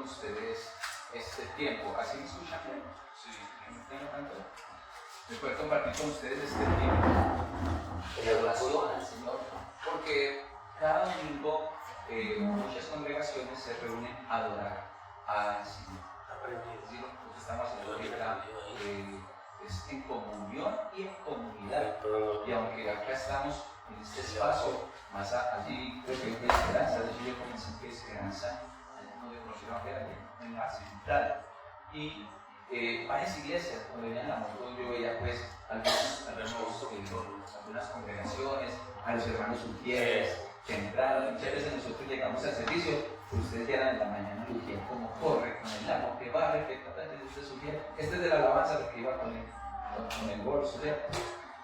ustedes este tiempo. ¿Así me escuchan bien? Sí. ¿No tanto? ¿Me puedo compartir con ustedes este tiempo de adoración al Señor? Porque cada domingo muchas congregaciones se reúnen a adorar al Señor. Es decir, lo que estamos haciendo ahorita es en comunión y en comunidad. Y aunque acá estamos en este espacio, más allí creo que hay Esperanza, de hecho yo comencé en Esperanza, donde conocieron a en la central. Y varias iglesias, cuando venían a la moto, yo veía pues algunas congregaciones, a los hermanos Gutiérrez, que entraron. Muchas veces nosotros llegamos al servicio, ustedes ya eran en la mañana, Gutiérrez como corre con el agua, que barre, que trata de usted sugiere. Este es de la alabanza porque iba con el bolso, ¿cierto?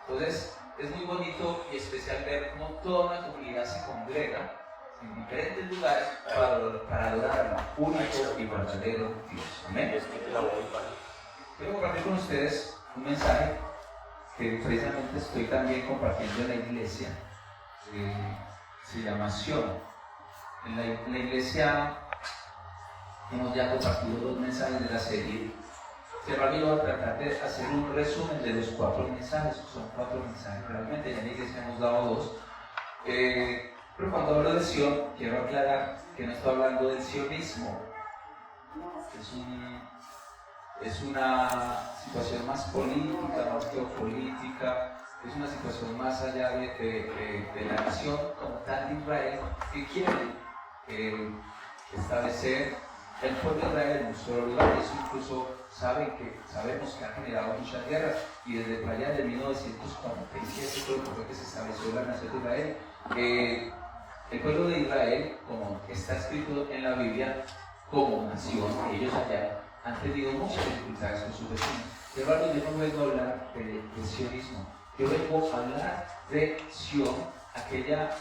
Entonces, es muy bonito y especial ver cómo toda una comunidad se congrega en diferentes lugares para adorar al único y verdadero Dios. Amén. Quiero compartir con ustedes un mensaje que precisamente estoy también compartiendo en la iglesia. Se llama Sion. En la iglesia hemos ya compartido 2 mensajes de la serie. Sin embargo, yo voy a tratar de hacer un resumen de los 4 mensajes. Son 4 mensajes. Realmente en la iglesia hemos dado 2. Pero cuando hablo de Sion, quiero aclarar que no estoy hablando del sionismo. Es una situación más política, más geopolítica, es una situación más allá de la nación como tal de Israel, que quiere establecer el pueblo de Israel en un solo lugar. Eso incluso sabemos que ha generado muchas guerras, y desde por allá de 1947 fue que se estableció la nación de Israel. El pueblo de Israel, como está escrito en la Biblia, como nación, ellos allá han tenido muchas dificultades con sus vecinos. Sin embargo, yo no vengo a hablar de sionismo, yo vengo a hablar de Sion, aquel lugar,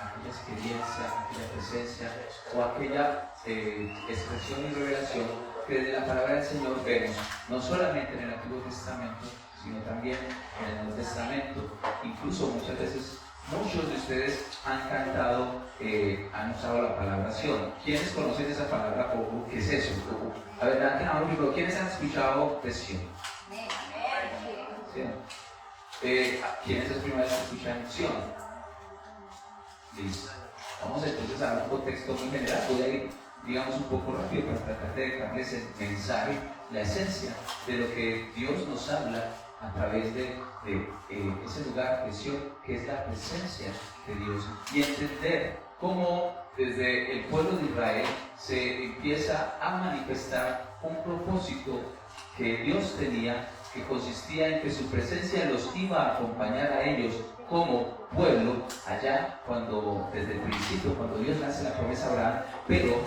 aquella experiencia, aquella presencia o aquella expresión y revelación que desde la palabra del Señor vemos, no solamente en el Antiguo Testamento, sino también en el Nuevo Testamento. Incluso muchas veces muchos de ustedes han cantado, han usado la palabra Sion. ¿Quiénes conocen esa palabra? ¿Qué es eso? A ver, levanten la mano, pero ¿quiénes han escuchado de Sion? ¿Sí? ¿Quiénes es la primera vez que escuchan Sion? Listo. Vamos entonces a dar un contexto muy general. Voy a ir, digamos, un poco rápido para tratar de dejarles el mensaje, la esencia de lo que Dios nos habla a través de ese lugar de Sion, que es la presencia de Dios, y entender cómo desde el pueblo de Israel se empieza a manifestar un propósito que Dios tenía, que consistía en que su presencia los iba a acompañar a ellos como pueblo allá desde el principio, cuando Dios le hace la promesa a Abraham, pero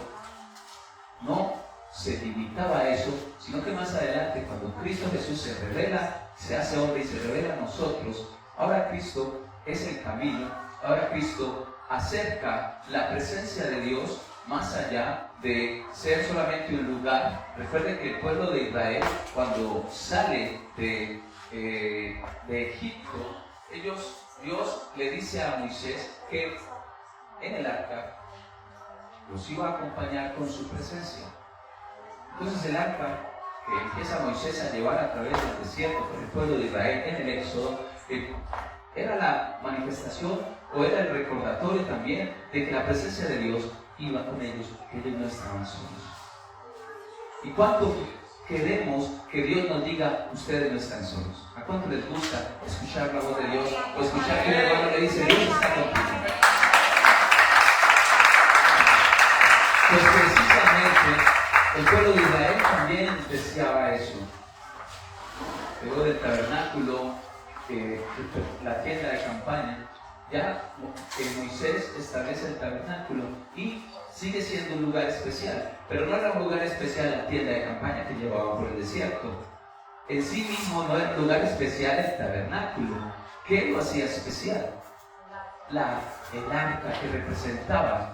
no se limitaba a eso, sino que más adelante, cuando Cristo Jesús se revela, se hace hombre y se revela a nosotros, ahora Cristo es el camino, ahora Cristo acerca la presencia de Dios más allá de ser solamente un lugar. Recuerden que el pueblo de Israel, cuando sale de Egipto, Dios le dice a Moisés que en el arca los iba a acompañar con su presencia. Entonces el arca que empieza Moisés a llevar a través del desierto por el pueblo de Israel en el Éxodo, era la manifestación o era el recordatorio también de que la presencia de Dios iba con ellos, que ellos no estaban solos. ¿Y cuánto queremos que Dios nos diga, ustedes no están solos? ¿A cuánto les gusta escuchar la voz de Dios o escuchar que el hermano le dice, Dios está contigo? Pues precisamente el pueblo de Israel también deseaba eso. Luego del tabernáculo, la tienda de campaña, ya Moisés establece el tabernáculo y sigue siendo un lugar especial, pero no era un lugar especial la tienda de campaña que llevaba por el desierto. En sí mismo no era un lugar especial el tabernáculo. ¿Qué lo hacía especial? El arca que representaba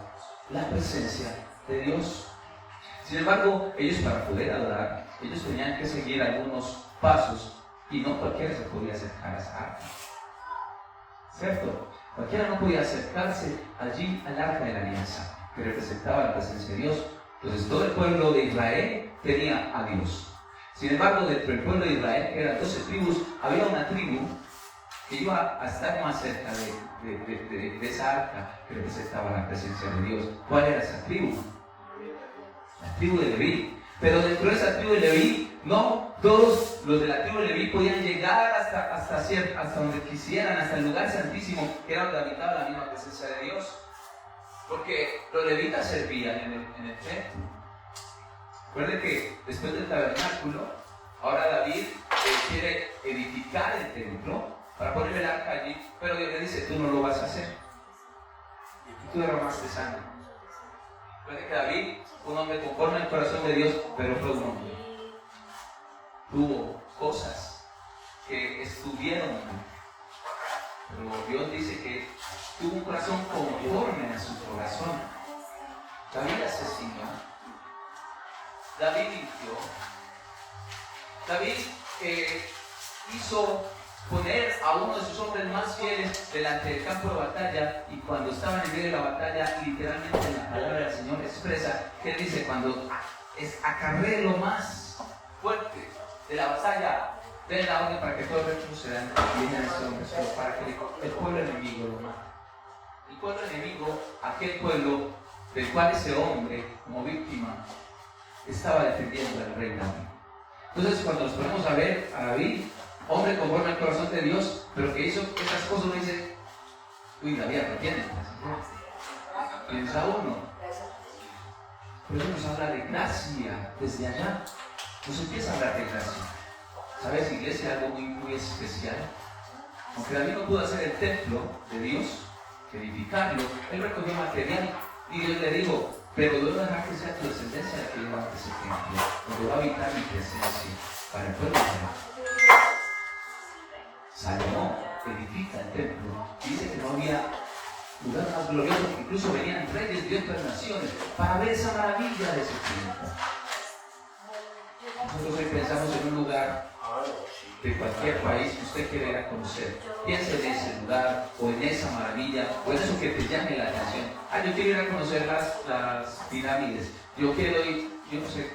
la presencia de Dios. Sin embargo, ellos para poder adorar, ellos tenían que seguir algunos pasos y no cualquiera se podía acercar a esa arca. ¿Cierto? Cualquiera no podía acercarse allí al arca de la alianza, que representaba la presencia de Dios, Entonces todo el pueblo de Israel tenía a Dios. Sin embargo, dentro del pueblo de Israel, que eran 12 tribus, había una tribu que iba a estar más cerca de esa arca que representaba la presencia de Dios. ¿Cuál era esa tribu? La tribu de Leví. Pero dentro de esa tribu de Leví, no todos los de la tribu de Leví podían llegar hasta donde quisieran, hasta el lugar santísimo, que era donde habitaba la misma presencia de Dios. Porque los levitas servían en el templo. Recuerde que después del tabernáculo, ahora David quiere edificar el templo para poner el arca allí, pero Dios le dice, tú no lo vas a hacer. Y tú derramaste sangre. Recuerde que David, un hombre conforme al corazón de Dios, pero fue un hombre. Tuvo cosas que estuvieron mal. Pero Dios dice que tuvo un corazón conforme a su corazón. David asesinó. David mintió. David hizo poner a uno de sus hombres más fieles delante del campo de batalla, y cuando estaban en medio de la batalla, literalmente en la palabra del Señor expresa que él dice, cuando acarree lo más fuerte de la batalla, den la orden para que todos retrocedan y vienen a ese hombre, pero para que el pueblo enemigo lo mate. El pueblo enemigo, aquel pueblo del cual ese hombre, como víctima, estaba defendiendo al rey David. Entonces, cuando nos ponemos a ver a David, hombre conforme al corazón de Dios, pero que hizo esas cosas, uno dice, uy, David arrepiente. Piensa uno. Por eso nos habla de gracia desde allá. Nos empieza a hablar de gracia. ¿Sabes, iglesia? Algo muy especial. Aunque David no pudo hacer el templo de Dios, edificarlo, él recogió material y Dios le dijo, pero yo voy a dejar que sea tu descendencia la que levante ese templo, donde va a habitar mi presencia para el pueblo de Israel. Salomón edifica el templo y dice que no había lugar más glorioso, que incluso venían reyes de otras naciones para ver esa maravilla de ese templo. Nosotros hoy pensamos en un lugar de cualquier país que usted quiera ir a conocer. Piense en ese lugar o en esa maravilla o en eso que te llame la atención. Yo quiero ir a conocer las pirámides, yo quiero ir, yo no sé,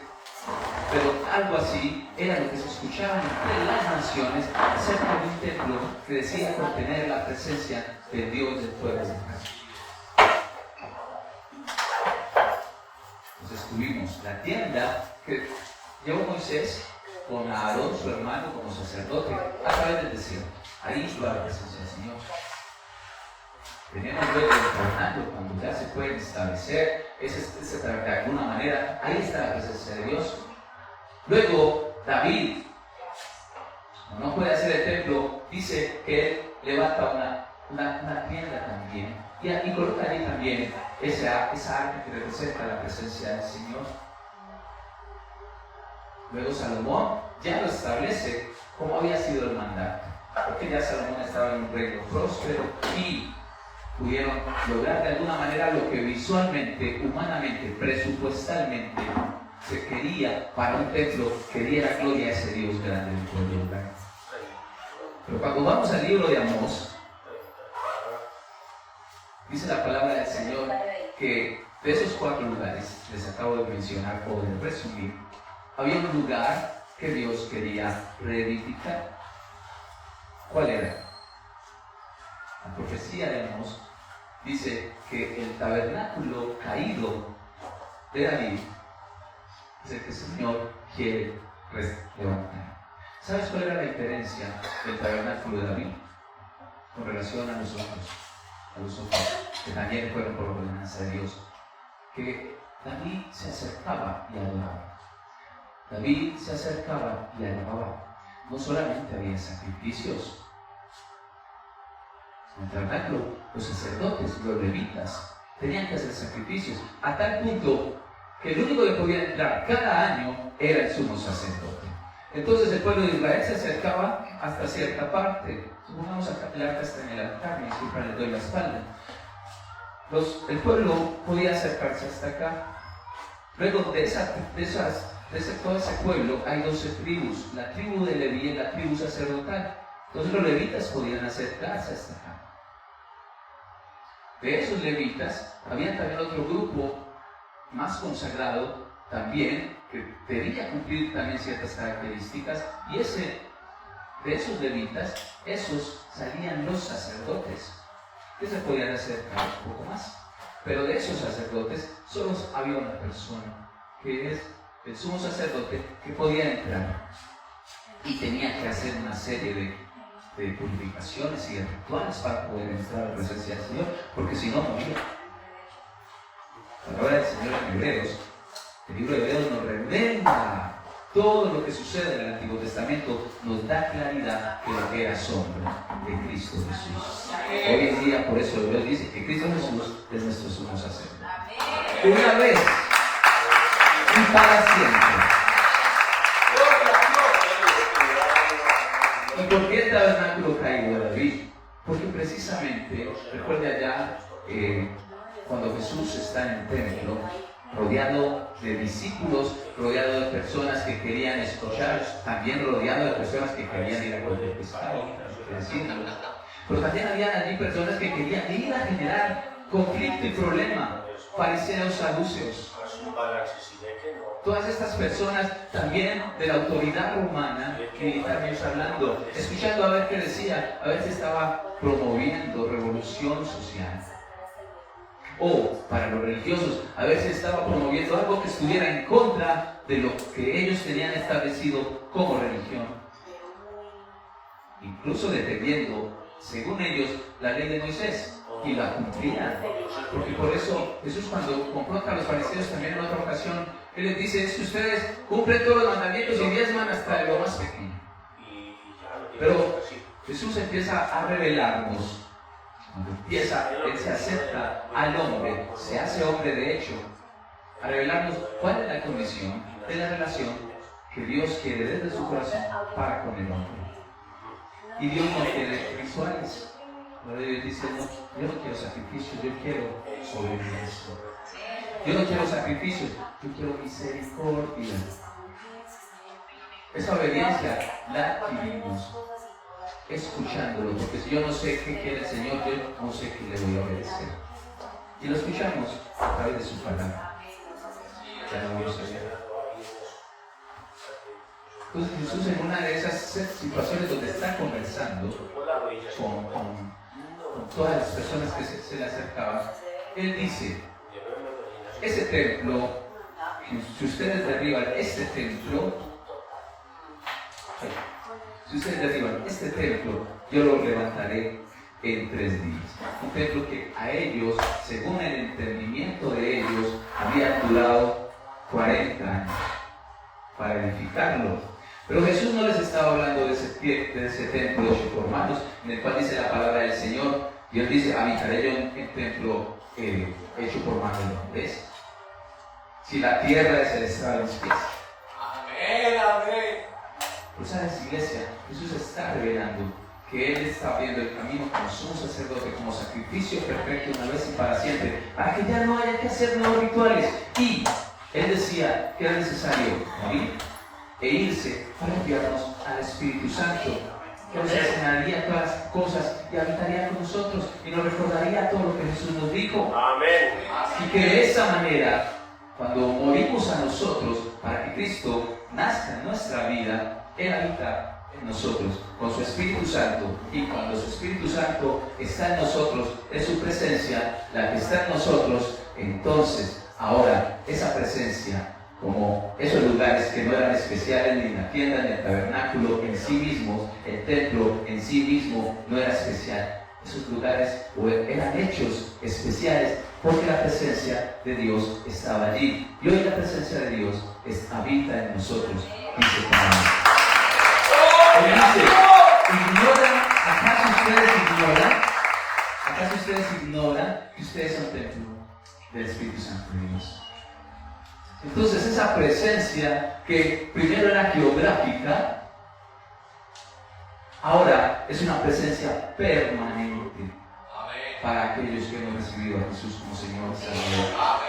pero algo así era lo que se escuchaba entre las naciones acerca de un templo que decía contener la presencia de Dios del pueblo de Israel. Entonces tuvimos la tienda que llevó Moisés con Aarón, su hermano, como sacerdote, a través del desierto. Ahí iba la presencia del Señor. Tenemos luego el tabernáculo, cuando ya se puede establecer ese tabernáculo de alguna manera, ahí está la presencia de Dios. Luego, David, como no puede hacer el templo, dice que él levanta una tienda también, y coloca allí también esa arca que representa la presencia del Señor. Luego Salomón ya lo establece como había sido el mandato, porque ya Salomón estaba en un reino próspero y pudieron lograr de alguna manera lo que visualmente, humanamente, presupuestalmente se quería para un templo que diera gloria a ese Dios grande del pueblo de. Pero cuando vamos al libro de Amós, dice la palabra del Señor que de esos 4 lugares les acabo de mencionar o de resumir, había un lugar que Dios quería reedificar. ¿Cuál era? La profecía de Amós dice que el tabernáculo caído de David es el que el Señor quiere levantar. ¿Sabes cuál era la diferencia del tabernáculo de David con relación a los otros que también fueron por ordenanza de Dios? Que David se acercaba y adoraba. David se acercaba y alababa. No solamente había sacrificios. En el tabernáculo, los sacerdotes, los levitas, tenían que hacer sacrificios, a tal punto que el único que podía entrar cada año era el sumo sacerdote. Entonces el pueblo de Israel se acercaba hasta cierta parte. Supongamos acá el arca está en el altar, y siempre le doy la espalda. El pueblo podía acercarse hasta acá. Luego todo ese pueblo hay 12 tribus, la tribu de Leví y la tribu sacerdotal. Entonces los levitas podían acercarse hasta acá. De esos levitas, había también otro grupo más consagrado también, que debía cumplir también ciertas características, y de esos levitas, esos salían los sacerdotes, que se podían acercar un poco más. Pero de esos sacerdotes solo había una persona, que es el sumo sacerdote, que podía entrar y tenía que hacer una serie de purificaciones y de rituales para poder entrar a la presencia del Señor, porque si no, moría. La palabra del Señor en Hebreos, el libro de Hebreos nos revela todo lo que sucede en el Antiguo Testamento, nos da claridad de lo que era sombra de Cristo Jesús. Hoy en día, por eso Hebreos dice que Cristo Jesús es nuestro sumo sacerdote. Una vez y para siempre. ¿Y por qué el tabernáculo caído de David? Porque precisamente, recuerde allá, cuando Jesús está en el templo, rodeado de discípulos, rodeado de personas que querían escuchar, también rodeado de personas que querían ir a comer pescado, pero también había allí personas que querían ir a generar conflicto y problema, fariseos, saduceos. Todas estas personas también de la autoridad romana, militarmente hablando, escuchando a ver qué decía, a ver si estaba promoviendo revolución social. O para los religiosos, a ver si estaba promoviendo algo que estuviera en contra de lo que ellos tenían establecido como religión. Incluso defendiendo, según ellos, la ley de Moisés, y la cumplían. Porque por eso Jesús, cuando confronta a los fariseos también en otra ocasión, Él les dice, es que ustedes cumplen todos los mandamientos y diezman hasta lo más pequeño. Pero Jesús empieza a revelarnos. Cuando Él se acerca al hombre, se hace hombre de hecho, a revelarnos cuál es la condición de la relación que Dios quiere desde su corazón para con el hombre. Y Dios no quiere rituales. Dios dice, no, yo no quiero sacrificios, yo quiero obediencia. Yo no quiero sacrificios, yo quiero misericordia. Esa obediencia la adquirimos escuchándolo, porque si yo no sé qué quiere el Señor, yo no sé qué le voy a obedecer. Y lo escuchamos a través de su palabra. Ya lo vamos a ver. Entonces Jesús, en una de esas situaciones donde está conversando con todas las personas que se le acercaban, Él dice, ese templo, si ustedes derriban este templo, yo lo levantaré en 3 días. Un templo que a ellos, según el entendimiento de ellos, había durado 40 años para edificarlo. Pero Jesús no les estaba hablando de ese templo hecho por manos, en el cual dice la palabra del Señor. Dios dice, habitaré yo en el templo hecho por manos de hombres. Si la tierra es el estado de mis pies. Amén, amén. Pues sabes, iglesia, Jesús está revelando que Él está abriendo el camino como sumo sacerdote, como sacrificio perfecto una vez y para siempre, para que ya no haya que hacer nuevos rituales. Y Él decía que era necesario morir e irse para enviarnos al Espíritu Santo, que nos enseñaría todas las cosas y habitaría con nosotros y nos recordaría todo lo que Jesús nos dijo. Amén. Y que de esa manera, cuando morimos a nosotros para que Cristo nazca en nuestra vida, Él habita en nosotros con su Espíritu Santo, y cuando su Espíritu Santo está en nosotros, es su presencia la que está en nosotros. Entonces ahora esa presencia, como esos lugares que no eran especiales ni en la tienda ni en el tabernáculo en sí mismos, el templo en sí mismo no era especial, esos lugares eran hechos especiales porque la presencia de Dios estaba allí. Y hoy la presencia de Dios habita en nosotros, dice Pablo. Él dice, ¿acaso ustedes ignoran que ustedes son templo del Espíritu Santo de Dios? Entonces esa presencia que primero era geográfica, ahora es una presencia permanente para aquellos que no han recibido a Jesús como Señor y Salvador.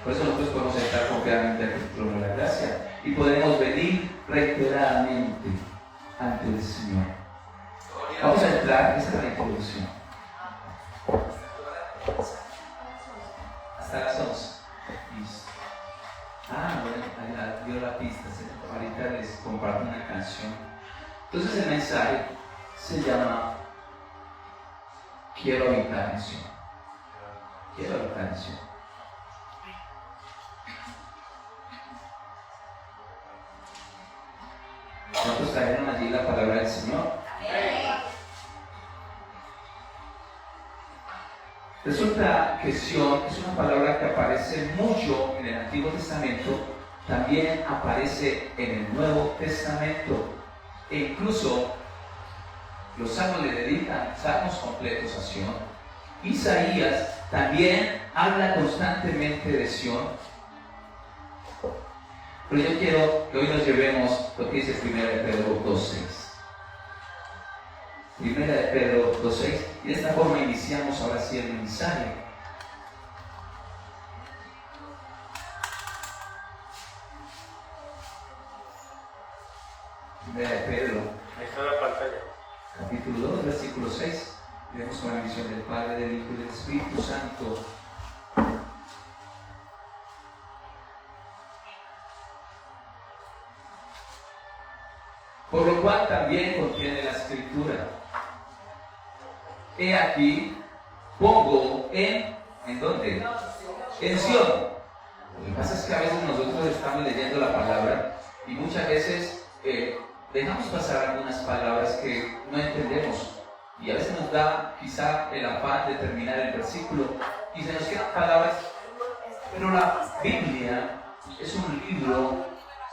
Por eso nosotros podemos entrar confiadamente al trono de la gracia y podemos venir reiteradamente ante el Señor. Vamos a entrar, esta es la introducción. Hasta las 11. Listo. Bueno, allá dio la pista. Ahorita les comparto una canción. Entonces el mensaje se llama Quiero habitar en Sion. Quiero habitar en Sion. ¿Cuántos trajeron allí la palabra del Señor? Resulta que Sion es una palabra que aparece mucho en el Antiguo Testamento, también aparece en el Nuevo Testamento, e incluso los salmos le dedican salmos completos a Sion. Isaías también habla constantemente de Sion. Pero yo quiero que hoy nos llevemos lo que dice 1 Pedro 2:6. 1 Pedro 2:6, y de esta forma iniciamos ahora sí el mensaje. Pedro, ahí está la pantalla. Capítulo 2, versículo 6. Vemos con la bendición del Padre, del Hijo y del Espíritu Santo. Por lo cual también contiene la Escritura. He aquí, pongo ¿en dónde? En Sion. Lo que pasa es que a veces nosotros estamos leyendo la palabra y muchas veces dejamos pasar algunas palabras que no entendemos. Y a veces nos da quizá el afán de terminar el versículo y se nos quedan palabras. Pero la Biblia es un libro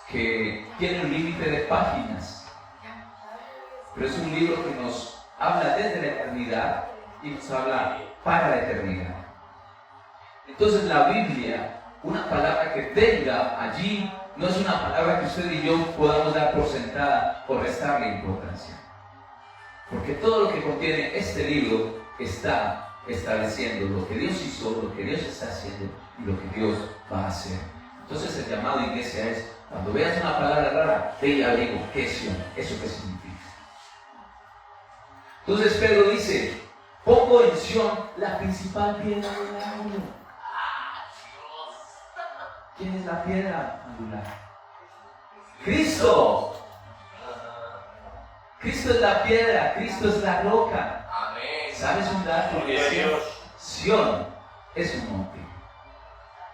que tiene un límite de páginas. Pero es un libro que nos habla desde la eternidad y nos habla para la eternidad. Entonces la Biblia, una palabra que tenga allí, no es una palabra que usted y yo podamos dar por sentada o restarle importancia. Porque todo lo que contiene este libro está estableciendo lo que Dios hizo, lo que Dios está haciendo y lo que Dios va a hacer. Entonces el llamado, iglesia, es cuando veas una palabra rara, ve y averigua qué es Sion, eso qué significa. Entonces Pedro dice, pongo en Sion la principal piedra del ángulo. ¿Quién es la piedra angular? Cristo. Cristo es la piedra, Cristo es la roca. Amén. ¿Sabes un dato de Sion? Sion es un monte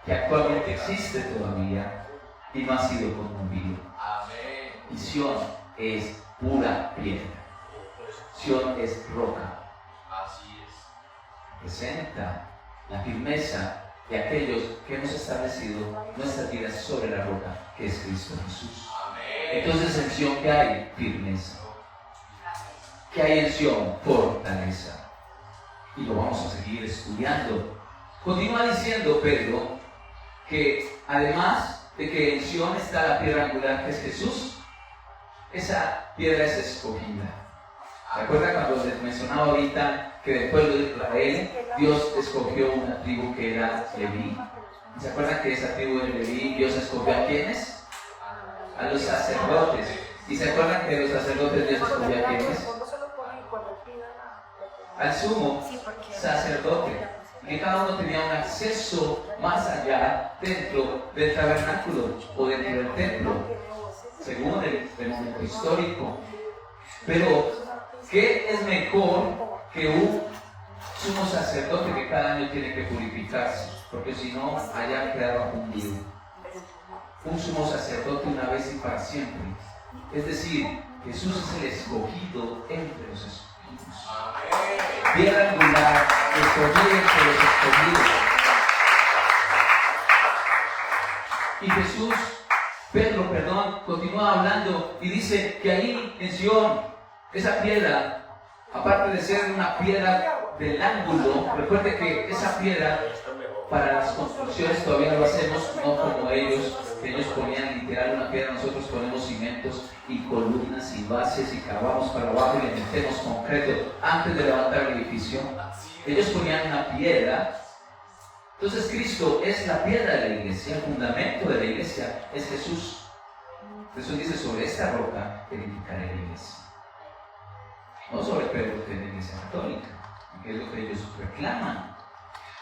que actualmente existe todavía y no ha sido conmovido. Amén. Y Sion es pura piedra. Sion es roca. Así es. Presenta la firmeza de aquellos que hemos establecido nuestras vidas sobre la roca, que es Cristo Jesús. Amén. Entonces en Sion, ¿qué hay? Firmeza. ¿Qué hay en Sion? Fortaleza. Y lo vamos a seguir estudiando. Continúa diciendo Pedro que además de que en Sion está la piedra angular, que es Jesús, esa piedra es escogida. ¿Se acuerdan cuando les mencionaba ahorita que del pueblo de Israel Dios escogió una tribu que era Leví? ¿Y se acuerdan que esa tribu de Leví Dios escogió a quiénes? A los sacerdotes. ¿Y se acuerdan que de los sacerdotes Dios escogió a quiénes? Al sumo sacerdote. Y que cada uno tenía un acceso más allá dentro del tabernáculo o dentro del templo, según el momento histórico. Pero ¿qué es mejor que un sumo sacerdote que cada año tiene que purificarse? Porque si no, allá quedaba fundido. Un sumo sacerdote una vez y para siempre. Es decir, Jesús es el escogido entre los escogidos. Piedra angular, escogido entre los escogidos. Y Jesús, Pedro, continúa hablando y dice que ahí en Sion, esa piedra, aparte de ser una piedra del ángulo, recuerde que esa piedra para las construcciones todavía no lo hacemos, no como ellos, que ellos ponían literal una piedra, nosotros ponemos cimientos y columnas y bases y cavamos para abajo y le metemos concreto antes de levantar el edificio. Ellos ponían una piedra. Entonces Cristo es la piedra de la iglesia, el fundamento de la iglesia es Jesús. Jesús dice, sobre esta roca edificaré la iglesia. No sobre Pedro, que es la iglesia católica, que es lo que ellos reclaman.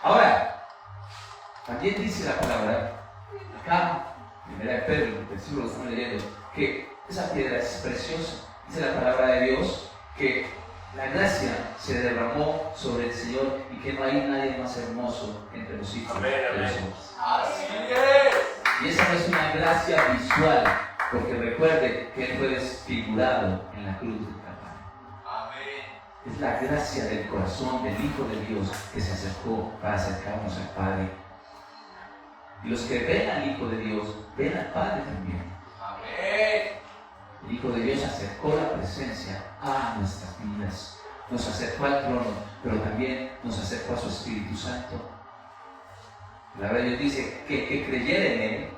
Ahora, también dice la palabra acá Primera de Pedro, el versículo que estamos leyendo, que esa piedra es preciosa. Dice la palabra de Dios que la gracia se derramó sobre el Señor y que no hay nadie más hermoso entre los hijos de los hombres. Así es. Y esa no es una gracia visual, porque recuerde que Él fue desfigurado en la cruz del Calvario. Amén. Es la gracia del corazón del Hijo de Dios que se acercó para acercarnos al Padre. Y los que ven al Hijo de Dios, ven al Padre también. Amén. El Hijo de Dios acercó la presencia a nuestras vidas. Nos acercó al trono, pero también nos acercó a su Espíritu Santo. La verdad Dios dice que el que creyere en Él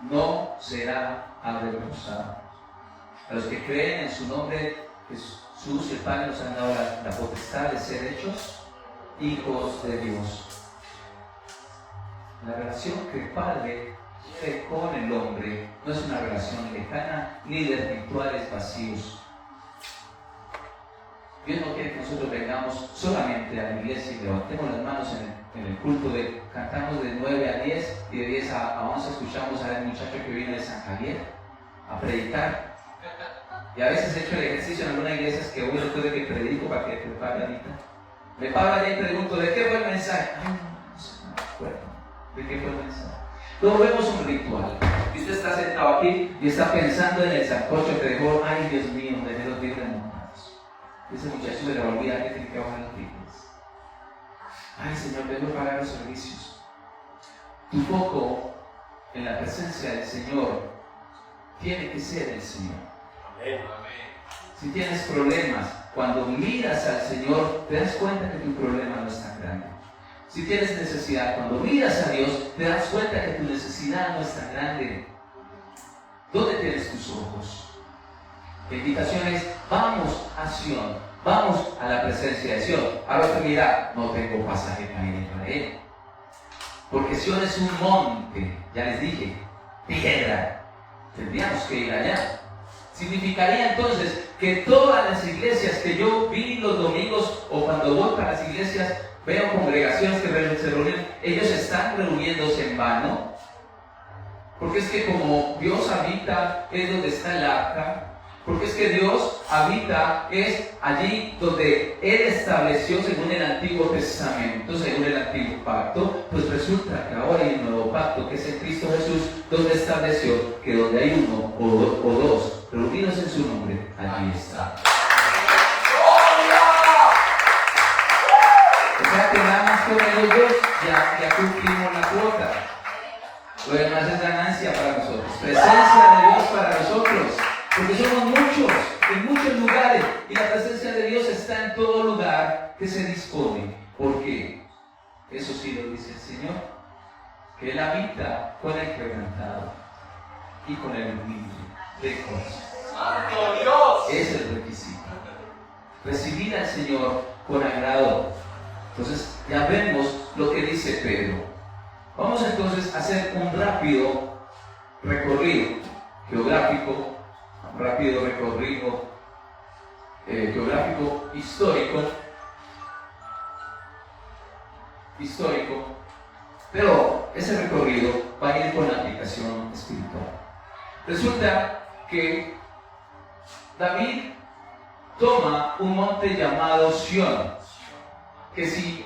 no será avergonzado. A los que creen en su nombre, Jesús y el Padre nos han dado la potestad de ser hechos hijos de Dios. La relación que el Padre tiene con el hombre no es una relación lejana ni de rituales vacíos. Dios no quiere que nosotros vengamos solamente a la iglesia y levantemos las manos en el culto, cantamos de 9 a 10 y de 10 a 11 escuchamos al muchacho que viene de San Javier a predicar. Y a veces he hecho el ejercicio en algunas iglesias que voy después de que predico para que prepare ahorita. Me paro allá y pregunto, ¿de qué fue el mensaje? Ay, no sé, no me acuerdo. ¿De qué fue el mensaje? Luego vemos un ritual. Y usted está sentado aquí y está pensando en el sancocho que dejó, ay Dios mío, dejé los rifles montados. Ese muchacho se le va a olvidar que tiene que bajar los rifles. Ay Señor, vengo a pagar los servicios. Tu foco en la presencia del Señor tiene que ser el Señor. Amén. Si tienes problemas, cuando miras al Señor, te das cuenta que tu problema no es tan grande. Si tienes necesidad, cuando miras a Dios, te das cuenta que tu necesidad no es tan grande. ¿Dónde tienes tus ojos? La invitación es, vamos a Sion, vamos a la presencia de Sion. Ahora usted mira, no tengo pasaje para ir para él. Porque Sion es un monte, ya les dije, piedra. Tendríamos que ir allá. Significaría entonces que todas las iglesias que yo vi los domingos o cuando voy para las iglesias, veo congregaciones que se reúnen, ellos están reuniéndose en vano. Porque es que como Dios habita es donde está el arca. Porque es que Dios habita es allí donde Él estableció según el Antiguo Testamento, según el Antiguo Pacto. Pues resulta que ahora hay un nuevo pacto que es en Cristo Jesús, donde estableció que donde hay uno o dos reunidos en su nombre, allí está. O sea que nada más con ellos dos ya cumplimos la cuota. Lo demás es ganancia para nosotros. Presencia de Dios para nosotros. Porque somos muchos, en muchos lugares. Y la presencia de Dios está en todo lugar que se dispone. ¿Por qué? Eso sí lo dice el Señor. Que Él habita con el quebrantado y con el humilde de corazón. ¡Santo Dios! Es el requisito. Recibir al Señor con agrado. Entonces ya vemos lo que dice Pedro. Vamos entonces a hacer un rápido recorrido geográfico, geográfico histórico, pero ese recorrido va a ir con la aplicación espiritual. Resulta que David toma un monte llamado Sion, que si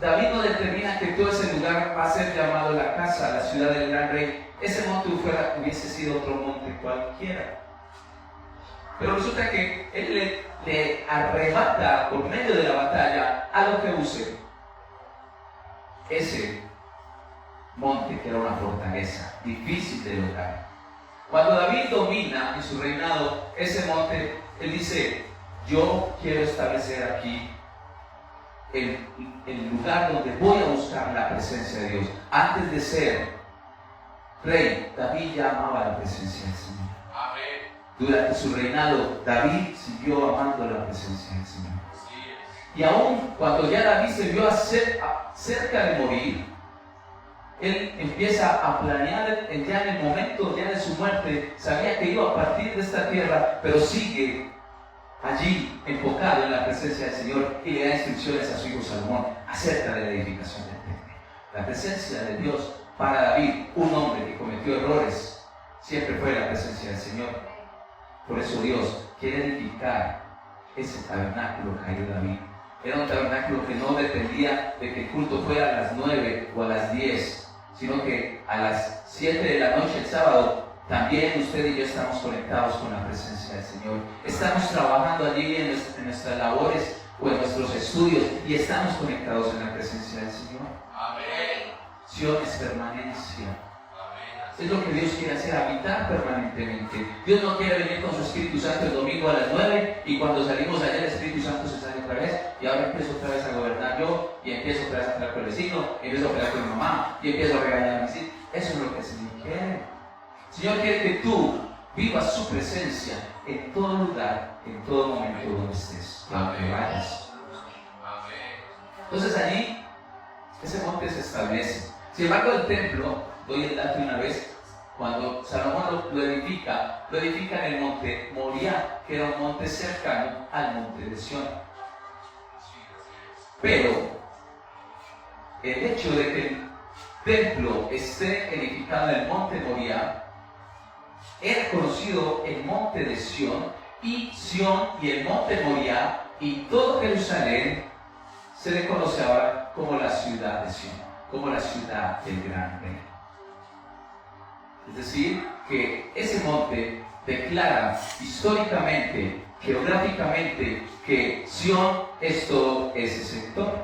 David no determina que todo ese lugar va a ser llamado la casa, la ciudad del gran rey, ese monte hubiese sido otro monte cualquiera. Pero resulta que él le arrebata por medio de la batalla a lo que use ese monte, que era una fortaleza difícil de lograr. Cuando David domina en su reinado ese monte, él dice: yo quiero establecer aquí el lugar donde voy a buscar la presencia de Dios. Antes de ser rey, David ya amaba la presencia del Señor. Amén. Durante su reinado, David siguió amando la presencia del Señor. Sí. Y aún cuando ya David se vio cerca de morir, él empieza a planear ya en el momento ya de su muerte. Sabía que iba a partir de esta tierra, pero sigue allí enfocado en la presencia del Señor y le da instrucciones a su hijo Salomón acerca de la edificación del templo. La presencia de Dios para David, un hombre que cometió errores, siempre fue la presencia del Señor. Por eso Dios quiere edificar ese tabernáculo caído de David. Era un tabernáculo que no dependía de que el culto fuera a las 9 o a las 10, sino que a las 7 de la noche el sábado también usted y yo estamos conectados con la presencia del Señor. Estamos trabajando allí en nuestras labores o en nuestros estudios y estamos conectados en la presencia del Señor. Amén. Sion es permanencia. Amén. Es lo que Dios quiere hacer, habitar permanentemente. Dios no quiere venir con su Espíritu Santo el domingo a las 9 y cuando salimos allá el Espíritu Santo se sale otra vez y ahora empiezo otra vez a gobernar yo y empiezo otra vez a pelear con el vecino, y empiezo a pelear con mi mamá y empiezo a regañar a mis hijos. Eso es lo que el Señor quiere. El Señor quiere que tú vivas su presencia en todo lugar, en todo momento donde estés, donde vayas. Entonces allí ese monte se establece. Sin embargo, el templo, doy el dato una vez, cuando Salomón lo edifica en el monte Moriah, que era un monte cercano al monte de Sión. Pero el hecho de que el templo esté edificado en el monte Moriah era conocido el monte de Sión, y Sión y el monte Moriah y todo Jerusalén se le conoce ahora como la ciudad de Sión, como la ciudad del gran rey. Es decir, que ese monte declara históricamente, geográficamente, que Sión es todo ese sector.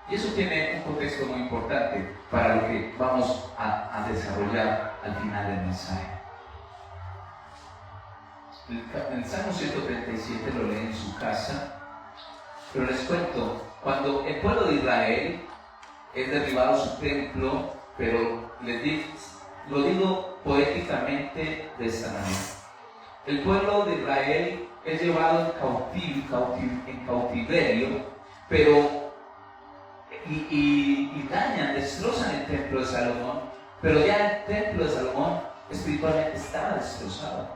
Y eso tiene un contexto muy importante para lo que vamos a desarrollar al final del mensaje. El Salmo 137 lo leen en su casa, pero les cuento, cuando el pueblo de Israel es derribado su templo, pero lo digo poéticamente de esta manera. El pueblo de Israel es llevado en cautiverio, pero dañan, destrozan el templo de Salomón, pero ya el templo de Salomón espiritualmente estaba destrozado,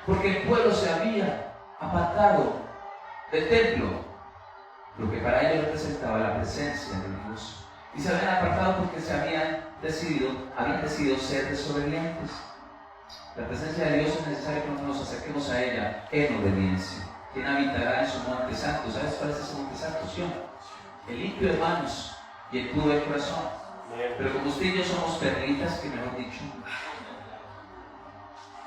porque el pueblo se había apartado del templo, lo que para ellos representaba la presencia de Dios, y se habían apartado porque habían decidido ser desobedientes. La presencia de Dios es necesaria que nos acerquemos a ella en obediencia. ¿Quién habitará en su monte santo? ¿Sabes cuál es ese monte santo? Sión. El limpio de manos y el puro de corazón. Pero como usted y yo somos perlitas, que mejor dicho,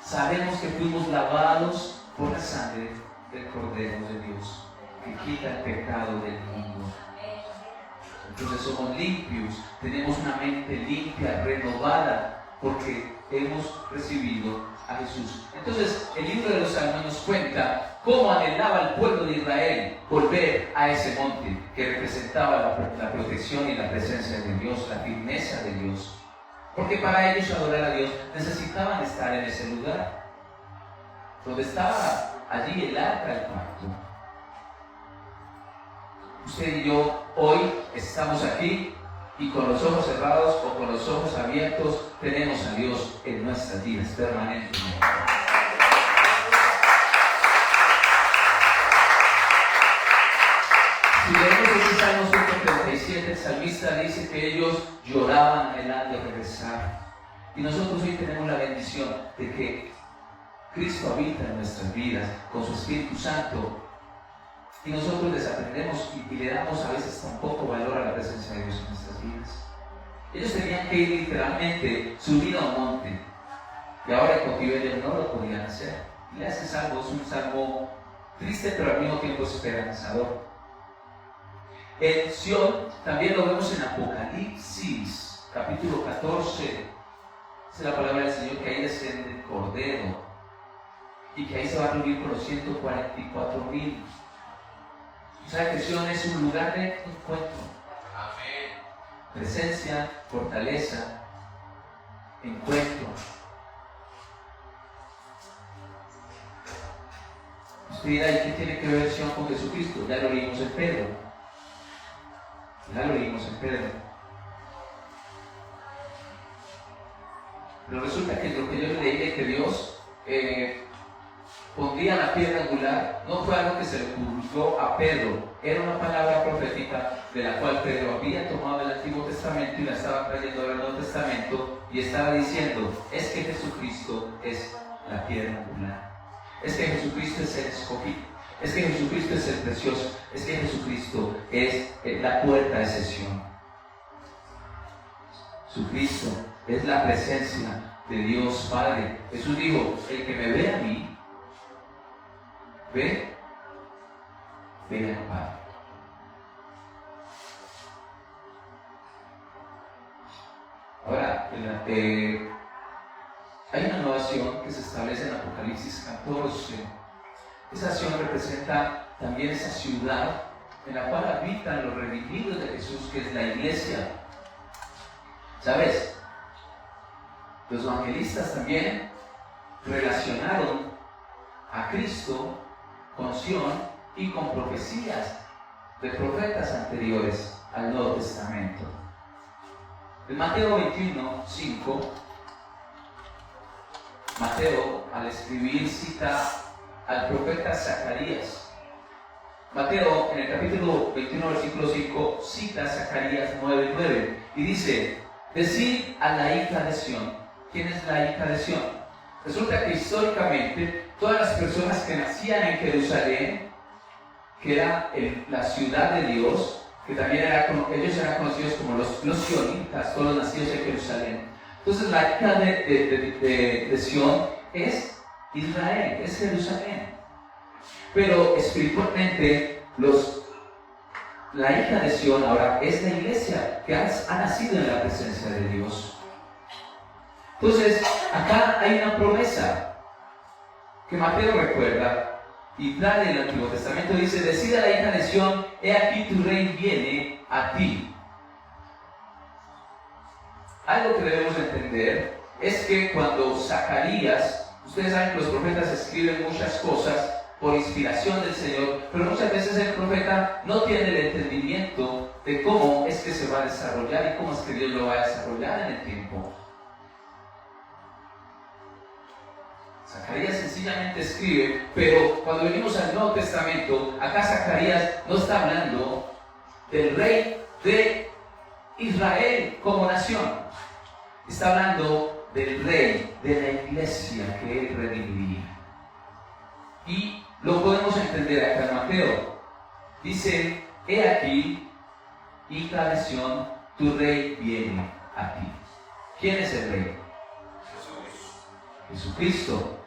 sabemos que fuimos lavados por la sangre del Cordero de Dios, que quita el pecado del mundo. Entonces somos limpios, tenemos una mente limpia, renovada, porque hemos recibido a Jesús. Entonces el libro de los Salmos nos cuenta cómo anhelaba el pueblo de Israel volver a ese monte que representaba la protección y la presencia de Dios, la firmeza de Dios, porque para ellos adorar a Dios necesitaban estar en ese lugar donde estaba allí el arca del pacto. Usted y yo hoy estamos aquí y con los ojos cerrados o con los ojos abiertos tenemos a Dios en nuestras vidas permanentemente. Si leemos ese Salmo 137, el salmista dice que ellos lloraban anhelando regresar. Y nosotros hoy tenemos la bendición de que Cristo habita en nuestras vidas con su Espíritu Santo. Y nosotros desaprendemos y le damos a veces tan poco valor a la presencia de Dios en nuestras vidas. Ellos tenían que ir literalmente, subir a un monte. Y ahora en cautiverio no lo podían hacer. Y ese salmo es un salmo triste, pero al mismo tiempo esperanzador. En Sión también lo vemos en Apocalipsis, capítulo 14. Es la palabra del Señor, que ahí desciende el Cordero y que ahí se va a reunir con los 144,000. O sea que Sión es un lugar de encuentro. Amén. Presencia, fortaleza, encuentro. Usted dirá, ¿y qué tiene que ver Sión con Jesucristo? Ya lo leímos en Pedro. Pero resulta que lo que yo leí es que Dios pondría la piedra angular, no fue algo que se le ocurrió a Pedro, era una palabra profética de la cual Pedro había tomado el Antiguo Testamento y la estaba trayendo al Nuevo Testamento y estaba diciendo, es que Jesucristo es la piedra angular, es que Jesucristo es el escogido, es que Jesucristo es el precioso, es que Jesucristo es la puerta de Sión. Jesucristo es la presencia de Dios Padre. Jesús dijo, el que me ve a mí, ve al Padre. Ahora, hay una nueva acción que se establece en Apocalipsis 14. Esa acción representa también esa ciudad en la cual habitan los redimidos de Jesús, que es la iglesia. ¿Sabes? Los evangelistas también relacionaron a Cristo con Sion y con profecías de profetas anteriores al Nuevo Testamento. En Mateo 21:5, Mateo al escribir cita al profeta Zacarías. Mateo en el capítulo 21 versículo 5 cita a Zacarías 9:9 y dice, decid a la hija de Sión. ¿Quién es la hija de Sión? Resulta que históricamente todas las personas que nacían en Jerusalén, que era la ciudad de Dios, que también ellos eran conocidos como los sionitas, todos los nacidos en Jerusalén. Entonces la hija de Sión es Israel, es Jerusalén. Pero espiritualmente la hija de Sión ahora es la iglesia que ha nacido en la presencia de Dios. Entonces acá hay una promesa que Mateo recuerda y trae el Antiguo Testamento. Dice, decide a la hija de Sión, he aquí tu rey viene a ti. Algo que debemos entender es que cuando Zacarías, ustedes saben que los profetas escriben muchas cosas por inspiración del Señor, pero muchas veces el profeta no tiene el entendimiento de cómo es que se va a desarrollar y cómo es que Dios lo va a desarrollar en el tiempo. Zacarías sencillamente escribe, pero cuando venimos al Nuevo Testamento, acá Zacarías no está hablando del rey de Israel como nación, está hablando del rey de la iglesia que él redimiría. Y lo podemos entender acá en Mateo. Dice, he aquí, hija de Sión, tu rey viene a ti. ¿Quién es el rey? Jesucristo.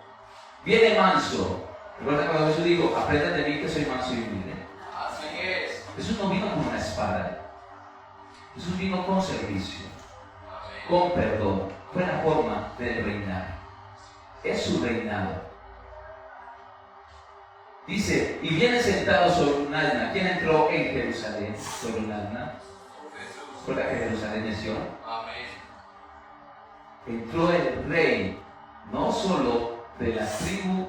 Viene manso. Recuerda cuando Jesús dijo, aprendan de mí que soy manso y humilde. Así es. Jesús no vino con una espada. Jesús vino con servicio, Amén. con perdón. Fue la forma de reinar. Es su reinado. Dice, y viene sentado sobre un asna. ¿Quién entró en Jerusalén sobre un asna? Jesús. ¿Por la que Jerusalén es Sion? Amén. Entró el rey, no solo de la tribu,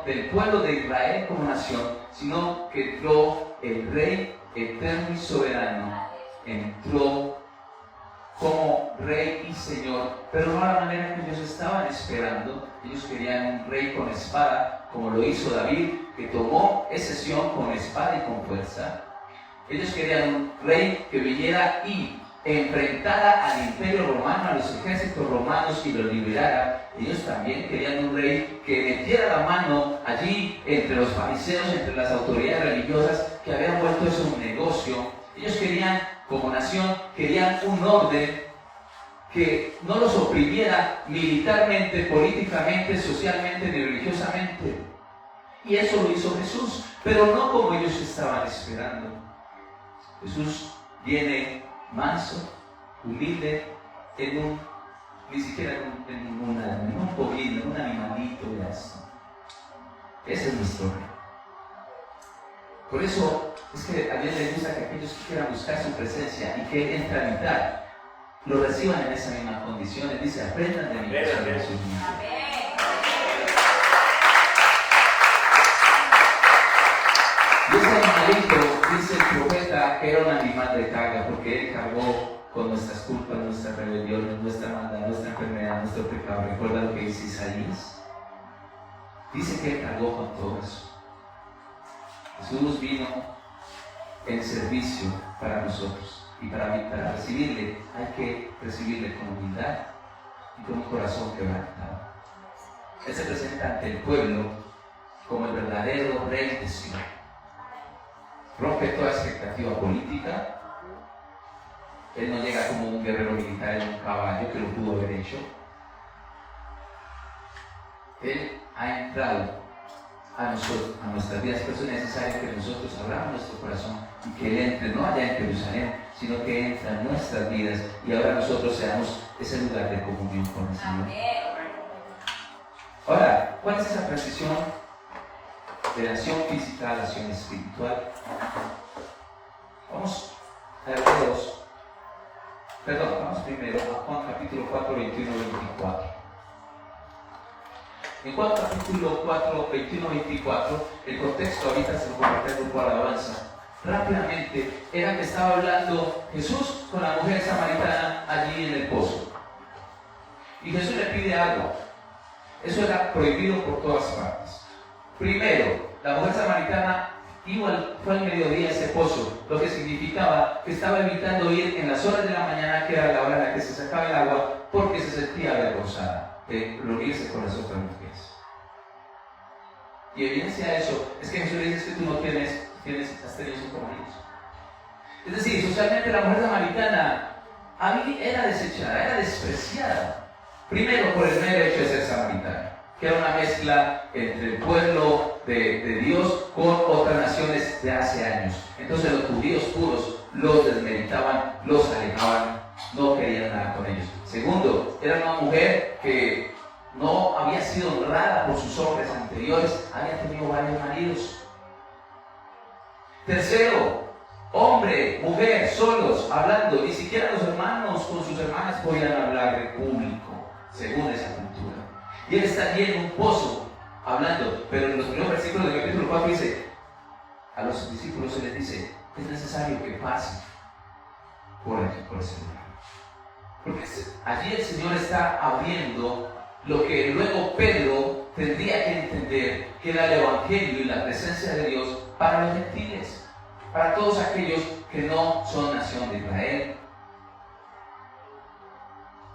del pueblo de Israel como nación, sino que entró el rey eterno y soberano, entró como rey y señor, pero no a la manera que ellos estaban esperando. Ellos querían un rey con espada, como lo hizo David, que tomó ese Sión con espada y con fuerza. Ellos querían un rey que viniera y enfrentara al imperio romano, a los ejércitos romanos y los liberara. Ellos también querían un rey que metiera la mano allí entre los fariseos, entre las autoridades religiosas que habían vuelto eso un negocio. Ellos querían, como nación, querían un orden que no los oprimiera militarmente, políticamente, socialmente ni religiosamente. Y eso lo hizo Jesús, pero no como ellos estaban esperando. Jesús viene manso, humilde, ni siquiera en un pollino, en un animalito de esto. Ese es nuestro rey. Por eso es que a Dios le gusta que aquellos que quieran buscar su presencia y que entren a habitar, lo reciban en esa misma condición. Él dice, aprendan de mí, que soy manso y humilde. Y ese animalito, dice el profeta, que era un animal de carga, porque él cargó con nuestras culpas, nuestras rebeliones, nuestra maldad, nuestra enfermedad, nuestro pecado. ¿Recuerda lo que dice Isaías? Dice que él cargó con todo eso. Jesús vino en servicio para nosotros. Y para recibirle, hay que recibirle con humildad y con un corazón quebrantado. Él se presenta ante el pueblo como el verdadero rey de Sion. Rompe toda expectativa política. Él no llega como un guerrero militar en un caballo que lo pudo haber hecho. Él ha entrado a nosotros, a nuestras vidas. Por eso es necesario que nosotros abramos nuestro corazón y que Él entre, no allá en Jerusalén, sino que entra en nuestras vidas y ahora nosotros seamos ese lugar de comunión con el Señor. Ahora, ¿cuál es esa transición de la acción física a la acción espiritual? Vamos a Hebreos. Vamos primero a Juan capítulo 4, 21, 24. En Juan capítulo 4, 21, 24, el contexto ahorita se lo compartí al grupo de alabanza. Rápidamente, era que estaba hablando Jesús con la mujer samaritana allí en el pozo. Y Jesús le pide algo. Eso era prohibido por todas partes. Primero, la mujer samaritana fue al mediodía a ese pozo, lo que significaba que estaba evitando ir en las horas de la mañana, que era la hora en la que se sacaba el agua, porque se sentía avergonzada de reunirse con las otras mujeres. Y evidencia de eso es que Jesús le dice que tú no has tenido 5 maridos. Es decir, socialmente la mujer samaritana era desechada, era despreciada. Primero por el mero hecho de ser samaritana, que era una mezcla entre el pueblo de Dios con otras naciones de hace años. Entonces los judíos puros los desmeritaban, los alejaban, no querían nada con ellos. Segundo, era una mujer que no había sido honrada por sus hombres anteriores, había tenido varios maridos. Tercero, hombre, mujer, solos, hablando, ni siquiera los hermanos con sus hermanas podían hablar de público, según esa cultura. Y él está allí en un pozo, hablando, pero en los primeros versículos del capítulo 4 dice, a los discípulos se les dice, es necesario que pase por ese lugar. Porque allí el Señor está abriendo lo que luego Pedro tendría que entender, que era el Evangelio y la presencia de Dios para los gentiles, para todos aquellos que no son nación de Israel.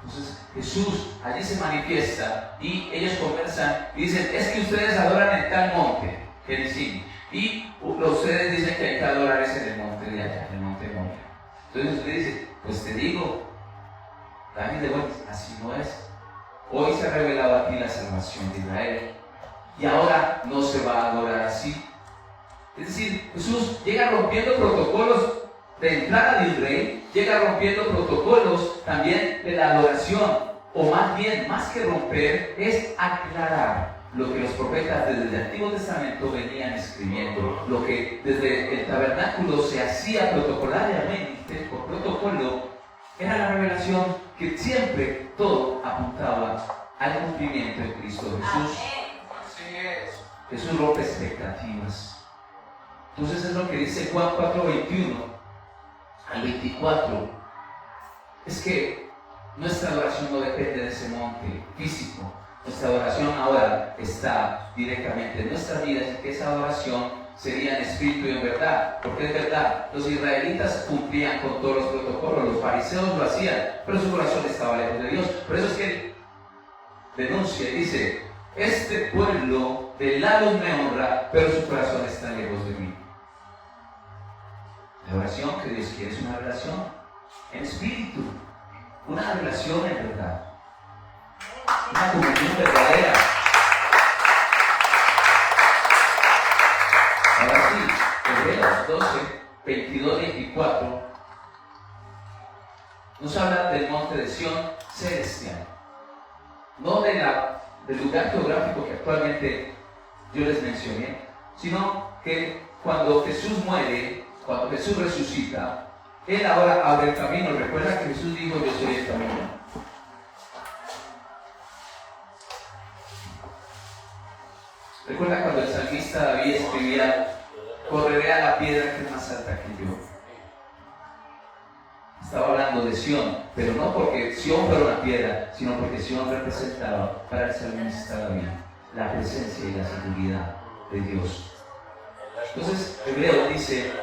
Entonces Jesús allí se manifiesta y ellos conversan y dicen, es que ustedes adoran en tal monte, Gerizim, y ustedes dicen que hay que adorar es en el monte de allá, en el monte de Moria. Entonces usted dice, pues te digo, David de vuelta, así no es. Hoy se ha revelado a ti la salvación de Israel y ahora no se va a adorar así. Es decir, Jesús llega rompiendo protocolos de entrada de un rey, llega rompiendo protocolos también de la adoración, o más bien, más que romper, es aclarar lo que los profetas desde el Antiguo Testamento venían escribiendo, lo que desde el tabernáculo se hacía protocolariamente, por protocolo, era la revelación que siempre todo apuntaba al cumplimiento de Cristo Jesús. Así es. Jesús rompe expectativas. Entonces es lo que dice Juan 4, 21 al 24. Es que nuestra adoración no depende de ese monte físico. Nuestra adoración ahora está directamente en nuestras vidas y que esa adoración sería en espíritu y en verdad, porque es verdad, los israelitas cumplían con todos los protocolos, los fariseos lo hacían, pero su corazón estaba lejos de Dios. Por eso es que él denuncia y dice, este pueblo de labios me honra, pero su corazón está lejos de mí. La oración que Dios quiere es una relación en espíritu, una relación en verdad, una comunión verdadera. Ahora sí, Hebreos 12, 22, 24 nos habla del monte de Sión celestial, no del lugar geográfico que actualmente yo les mencioné, sino que cuando Jesús muere, cuando Jesús resucita, Él ahora abre el camino. Recuerda que Jesús dijo, yo soy el camino. Recuerda cuando el salmista David escribía, correré a la piedra que es más alta que yo. Estaba hablando de Sión, pero no porque Sión fuera una piedra, sino porque Sión representaba para el salmista David la presencia y la seguridad de Dios. Entonces, Hebreo dice,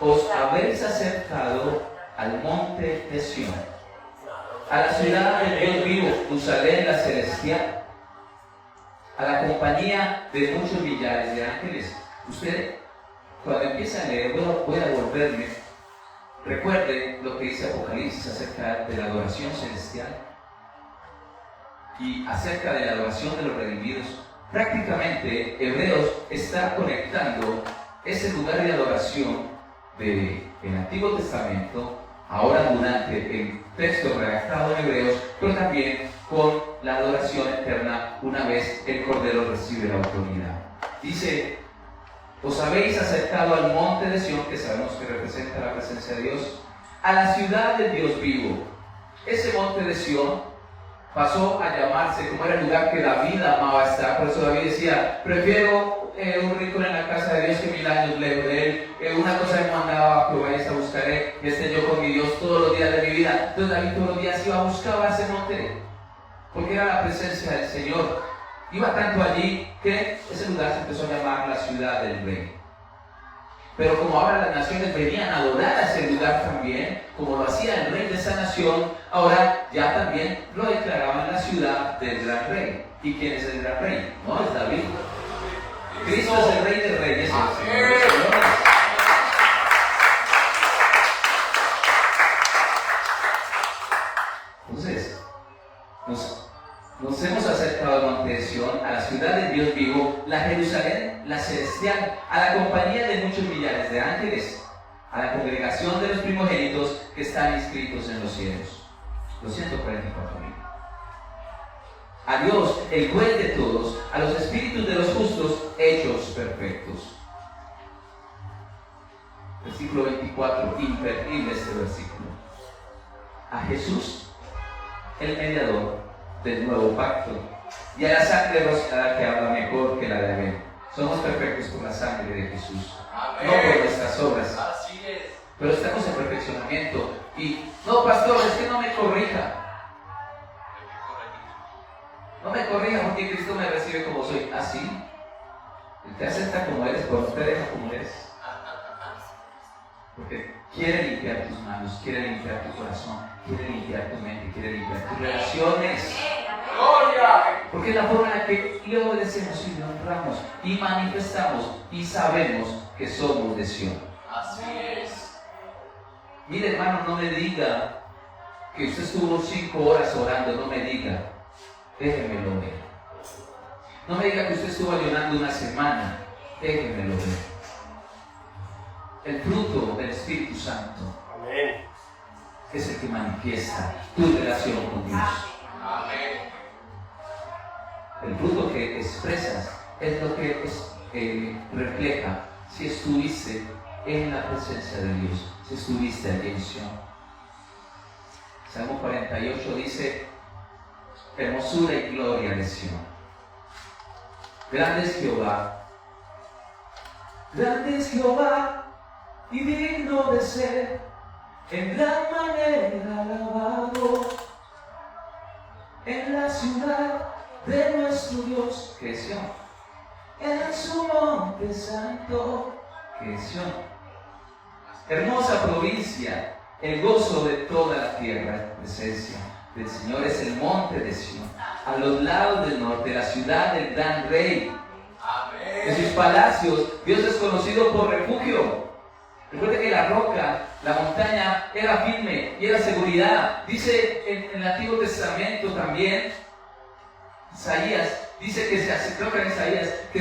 os habéis acercado al monte de Sión, a la ciudad del Dios vivo, Jerusalén la celestial, a la compañía de muchos millares de ángeles. Usted, cuando empieza a leer, voy a volverme. Recuerde lo que dice Apocalipsis acerca de la adoración celestial y acerca de la adoración de los redimidos. Prácticamente, Hebreos está conectando ese lugar de adoración del Antiguo Testamento, ahora durante el texto redactado en Hebreos, pero también con la adoración eterna una vez el Cordero recibe la autoridad. Dice: os habéis acercado al monte de Sión, que sabemos que representa la presencia de Dios, a la ciudad del Dios vivo. Ese monte de Sión pasó a llamarse, como era el lugar que David amaba estar, por eso David decía: prefiero un rincón en la casa de Dios que 1000 años lejos de él. Una cosa me mandaba que vayas a buscaré, y esté yo con mi Dios todos los días de mi vida. Entonces David todos los días iba a buscar ese monte, porque era la presencia del Señor. Iba tanto allí que ese lugar se empezó a llamar la ciudad del rey. Pero como ahora las naciones venían a adorar a ese lugar también, como lo hacía el rey de esa nación, ahora ya también lo declaraban la ciudad del gran rey. ¿Y quién es el gran rey? No es David. Cristo es el rey de reyes. Entonces, nos hemos acercado al monte de Sión, a la ciudad del Dios vivo, la Jerusalén, la celestial, a la compañía de muchos millares de ángeles, a la congregación de los primogénitos que están inscritos en los cielos, los 144.000. A Dios, el juez de todos, a los espíritus de los justos hechos perfectos. Versículo 24, imperdible este versículo. A Jesús, el mediador del nuevo pacto, y a la sangre rociada que habla mejor que la de Abel. Somos perfectos por la sangre de Jesús. Amén. No por nuestras obras. Así es. Pero estamos en perfeccionamiento. Y no, pastor, es que no me corrija. No me corrija porque Cristo me recibe como soy. Así. Él te acepta como eres, pero no te deja como eres. Porque quiere limpiar tus manos, quiere limpiar tu corazón, quiere limpiar tu mente, quiere limpiar tus relaciones. ¡Gloria! Porque es la forma en la que le obedecemos y le honramos y manifestamos y sabemos que somos de Sión. Así es. Mire, hermano, no me diga que usted estuvo 5 horas orando, no me diga, déjemelo ver. No me diga que usted estuvo ayunando una semana, déjemelo ver. El fruto del Espíritu Santo Amén. es el que manifiesta tu relación con Dios. Amén. El fruto que expresas es lo que refleja si estuviste en la presencia de Dios, si estuviste allí en Sión. Salmo 48 dice: hermosura y gloria de Sión. Grande es Jehová, grande es Jehová y digno de ser en gran manera alabado en la ciudad de nuestro Dios, que es Sión, en su monte santo, que es Sión. Hermosa provincia, el gozo de toda la tierra, presencia del Señor es el monte de Sión, a los lados del norte, la ciudad del gran rey. En sus palacios, Dios es conocido por refugio. Recuerde que la roca, la montaña, era firme y era seguridad. Dice en el Antiguo Testamento también, Isaías, dice que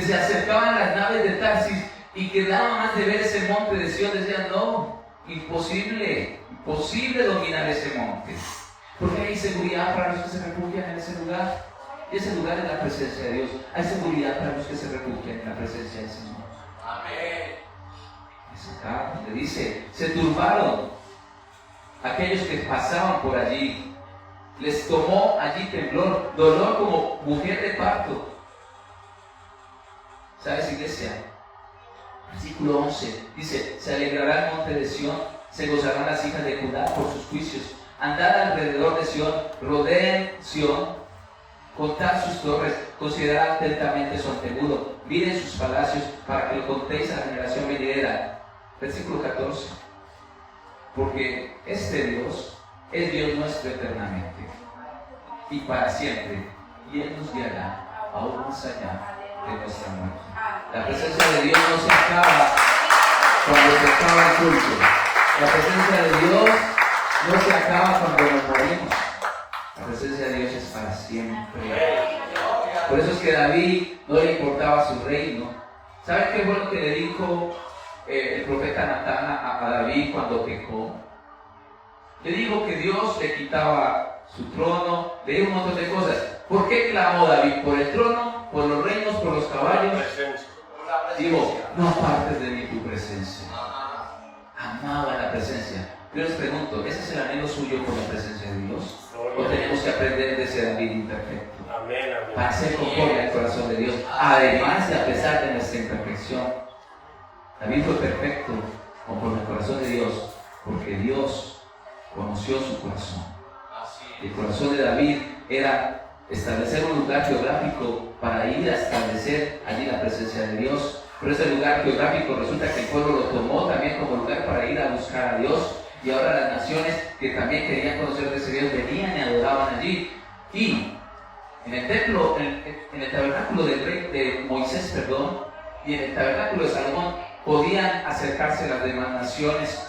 se acercaban las naves de Tarsis y que nada más de ver ese monte de Sión decían: no, imposible dominar ese monte. Porque hay seguridad para los que se refugian en ese lugar. Y ese lugar es la presencia de Dios. Hay seguridad para los que se refugian en la presencia del Señor. Amén. Es acá donde dice: se turbaron aquellos que pasaban por allí. Les tomó allí temblor, dolor como mujer de parto. ¿Sabes, iglesia? Versículo 11 dice: se alegrará el monte de Sión, se gozarán las hijas de Judá por sus juicios. Andad alrededor de Sión, rodeen Sión, contad sus torres, considerad atentamente su antemudo, miren sus palacios, para que lo contéis a la generación venidera. Versículo 14. Porque este Dios es Dios nuestro eternamente y para siempre, y Él nos guiará aún más allá de nuestra muerte. La presencia de Dios no se acaba cuando se acaba el culto. La presencia de Dios no se acaba cuando nos morimos. La presencia de Dios es para siempre. Por eso es que David no le importaba su reino. ¿Saben qué fue lo que le dijo el profeta Natán a David cuando pecó? Le dijo que Dios le quitaba su trono, le dijo un montón de cosas. ¿Por qué clamó David? ¿Por el trono? ¿Por los reinos? ¿Por los caballos? Digo, no apartes de mí tu presencia. Amaba la presencia. Yo les pregunto, ¿ese es el anhelo suyo por la presencia de Dios? ¿O tenemos que aprender de ese David imperfecto? Amén, amén. Para ser conforme al corazón de Dios, además de a pesar de nuestra imperfección. David fue perfecto conforme al corazón de Dios, porque Dios conoció su corazón. El corazón de David era establecer un lugar geográfico para ir a establecer allí la presencia de Dios. Pero ese lugar geográfico resulta que el pueblo lo tomó también como lugar para ir a buscar a Dios. Y ahora las naciones que también querían conocer de ese Dios venían y adoraban allí. Y en el templo, en el tabernáculo del rey de Moisés, y en el tabernáculo de Salomón podían acercarse las demás naciones.